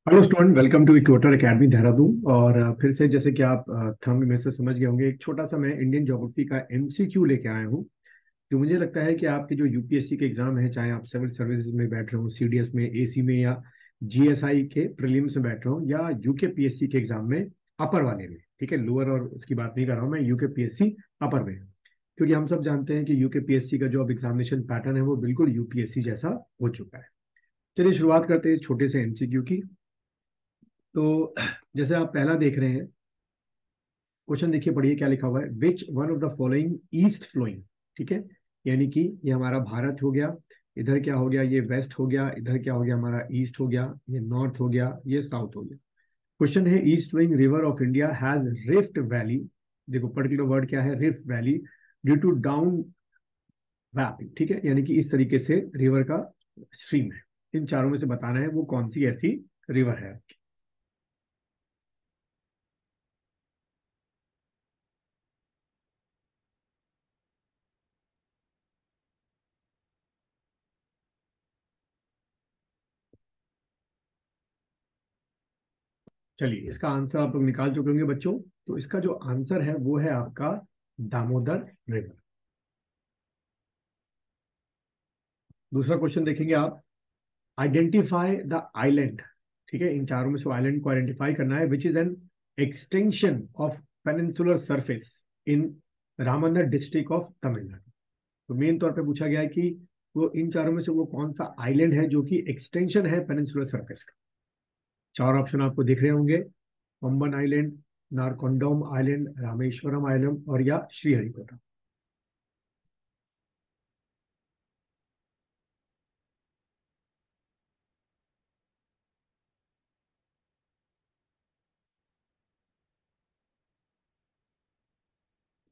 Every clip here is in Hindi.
Hello student, welcome to Equator Academy Dehradun. और फिर से जैसे कि आप थंब में से समझ गए होंगे, एक छोटा सा मैं इंडियन ज्योग्राफी का एमसीक्यू लेके आया हूँ। जो मुझे लगता है कि आपके जो यूपीएससी के एग्जाम है, चाहे आप सिविल सर्विसेज में बैठ रहे हो, सीडीएस में, एसी में, या जीएसआई के प्रीलिम्स में बैठ रहे हो, या यूके पीएससी के एग्जाम में, अपर वाले में, ठीक है, लोअर और उसकी बात नहीं कर रहा हूँ मैं, यूके पीएससी अपर में। क्योंकि हम सब जानते हैं कि यूके पीएससी का जो अब एग्जामिनेशन पैटर्न है वो बिल्कुल यूपीएससी जैसा हो चुका है। चलिए शुरुआत करते हैं छोटे से एमसीक्यू की। तो जैसे आप पहला देख रहे हैं क्वेश्चन, देखिए पढ़िए क्या लिखा हुआ है। Which one of the following east flowing, ठीक है, यानी कि ये हमारा भारत हो गया, इधर क्या हो गया, ये वेस्ट हो गया, इधर क्या हो गया, हमारा ईस्ट हो गया, ये नॉर्थ हो गया, ये साउथ हो गया। क्वेश्चन है, east flowing river of India has rift valley. देखो पर्टिकुलर वर्ड क्या है, rift valley, due to down warping, ठीक है, यानी कि इस तरीके से रिवर का स्ट्रीम है। इन चारों में से बताना है वो कौन सी ऐसी रिवर है। चलिए इसका आंसर आप लोग निकाल चुके होंगे बच्चों। तो इसका जो आंसर है वो है आपका दामोदर रिवर। दूसरा क्वेश्चन देखेंगे आप, आइडेंटिफाई द आइलैंड, ठीक है, इन चारों में से आइलैंड को आइडेंटिफाई करना है, which is an extension of peninsular surface in Ramnad district of Tamil Nadu. तो मेन तौर पे पूछा गया है कि वो इन चारों में से वो कौन सा आइलैंड है जो कि एक्सटेंशन है पेनिनसुलर सरफेस का। चार ऑप्शन आपको दिख रहे होंगे, Pamban island, Narcondam island, Rameswaram island, और या श्रीहरिकोटा।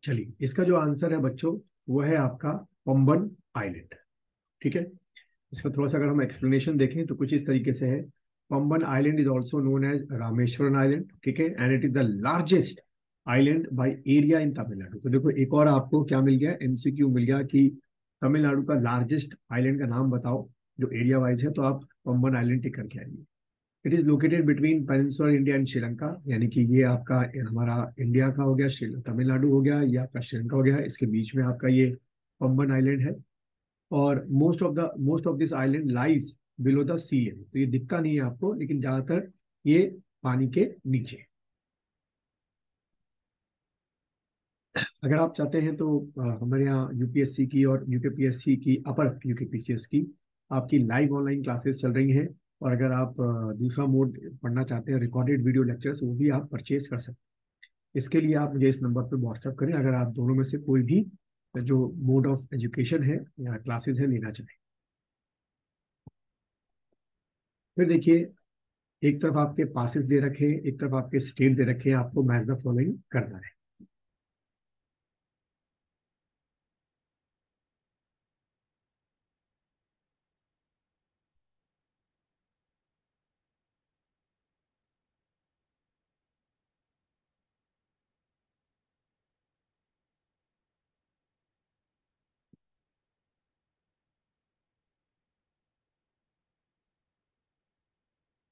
चलिए इसका जो आंसर है बच्चों वो है आपका पंबन आइलैंड, ठीक है। इसका थोड़ा सा अगर हम एक्सप्लेनेशन देखें तो कुछ इस तरीके से है। Pamban island is also known as Rameswaram island, ठीक है, and it is the largest island by area in Tamil Nadu. तो देखो एक और आपको क्या मिल गया, एमसीक्यू मिल गया कि तमिलनाडु का लार्जेस्ट आइलैंड का नाम बताओ जो एरिया वाइज है, तो आप पंबन आइलैंड टिक करके आइए। It is located between peninsular India and Sri Lanka, यानी कि ये आपका हमारा इंडिया का हो गया, तमिलनाडु हो गया, ये आपका श्रीलंका हो गया, इसके बीच में आपका ये पंबन आइलैंड है। और most of this island lies below the sea है, तो ये दिखता नहीं है आपको, लेकिन ज्यादातर ये पानी के नीचे है। अगर आप चाहते हैं तो हमारे यहाँ यूपीएससी की और यूकेपीएससी की, अपर यूकेपीसीएस की आपकी लाइव ऑनलाइन क्लासेस चल रही हैं। और अगर आप दूसरा मोड पढ़ना चाहते हैं, रिकॉर्डेड वीडियो लेक्चर्स, वो भी आप परचेज कर सकते हैं। इसके लिए आप मुझे इस नंबर पर व्हाट्सअप करें अगर आप दोनों में से कोई भी जो मोड ऑफ एजुकेशन है या क्लासेस है लेना चाहें। फिर देखिए, एक तरफ आपके पासेस दे रखे हैं, एक तरफ आपके स्टेट दे रखे हैं, आपको मैच द फॉलोइंग करना है।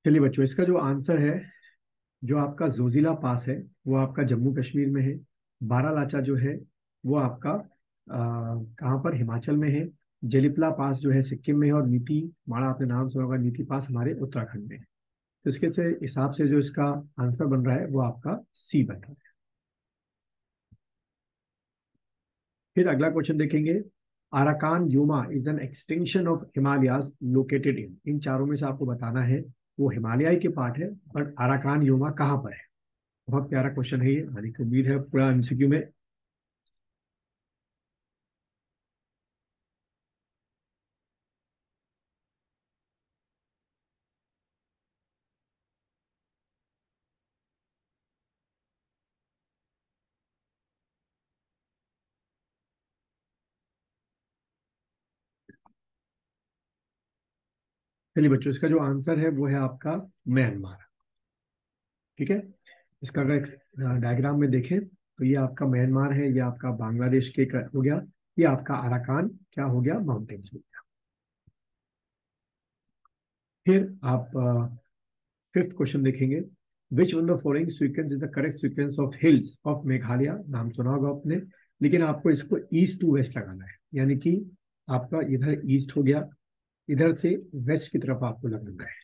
चलिए बच्चों, इसका जो आंसर है, जो आपका जोजिला पास है वो आपका जम्मू कश्मीर में है। बारालाचा जो है वो आपका कहाँ पर, हिमाचल में है। जेलिपला पास जो है सिक्किम में है, और नीति माड़ा, आपने नाम सुना होगा, नीति पास हमारे उत्तराखंड में है। तो इसके से हिसाब से जो इसका आंसर बन रहा है वो आपका सी बन रहा है। फिर अगला क्वेश्चन देखेंगे, Arakan Yuma is an extension of Himalayas located in चारों में से आपको बताना है वो हिमालय के पार्ट है, बट अराकान यूमा कहाँ पर है। बहुत प्यारा क्वेश्चन है ये, हालांकि की उम्मीद है पूरा एमसीक्यू में। चलिए बच्चों, इसका जो आंसर है वो है आपका म्यांमार, ठीक है। इसका अगर डायग्राम में देखें तो ये आपका म्यांमार है, ये आपका बांग्लादेश के हो गया, ये आपका अराकान क्या हो गया, माउंटेन्स हो गया। फिर आप फिफ्थ क्वेश्चन देखेंगे, which one the following sequence is the correct sequence of hills of Meghalaya. नाम सुना होगा आपने, लेकिन आपको इसको ईस्ट टू वेस्ट लगाना है, यानी कि आपका इधर ईस्ट हो गया, इधर से वेस्ट की तरफ आपको लगाना है।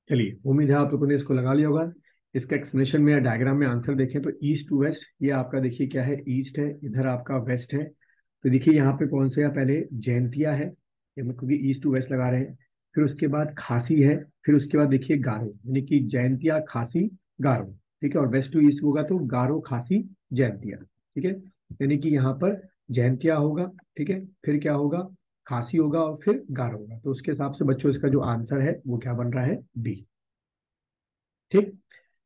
चलिए, उम्मीद है आप लोगों ने इसको लगा लिया होगा। इसका एक्सप्लेनेशन में या डायग्राम में आंसर देखें तो ईस्ट टू वेस्ट, ये आपका देखिए क्या है, ईस्ट है, इधर आपका वेस्ट है। तो देखिए यहाँ पे कौन सा है, पहले जैंतिया है, ये हम क्योंकि ईस्ट टू वेस्ट लगा रहे हैं। फिर उसके बाद खासी है, फिर उसके बाद देखिए गारो, यानी कि जैंतिया खासी गारो। ठीक है, और वेस्ट टू ईस्ट होगा तो गारो खासी जैंतिया। ठीक है, यानी कि यहाँ पर जैंतिया होगा, ठीक है, फिर क्या होगा, खासी होगा, और फिर गारो होगा। तो उसके हिसाब से बच्चों इसका जो आंसर है वो क्या बन रहा है, डी। ठीक।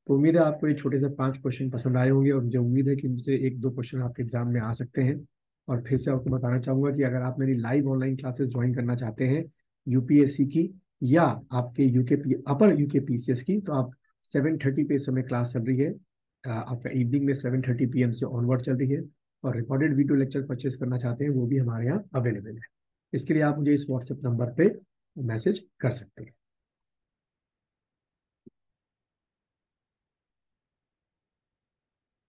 तो उम्मीद है आपको ये छोटे से 5 क्वेश्चन पसंद आए होंगे, और मुझे उम्मीद है कि मुझसे 1-2 क्वेश्चन आपके एग्जाम में आ सकते हैं। और फिर से आपको बताना चाहूंगा कि अगर आप मेरी लाइव ऑनलाइन क्लासेस ज्वाइन करना चाहते हैं यूपीएससी की, या आपके अपर यूके पीसीएस की, तो आप 7:30 पे इस समय क्लास चल रही है। आपका इवनिंग में 7:30 PM से ऑनवर्ड चल रही है। और रिकॉर्डेड वीडियो लेक्चर परचेस करना चाहते हैं वो भी हमारे यहाँ अवेलेबल है। इसके लिए आप मुझे इस व्हाट्सएप नंबर पे मैसेज कर सकते हैं।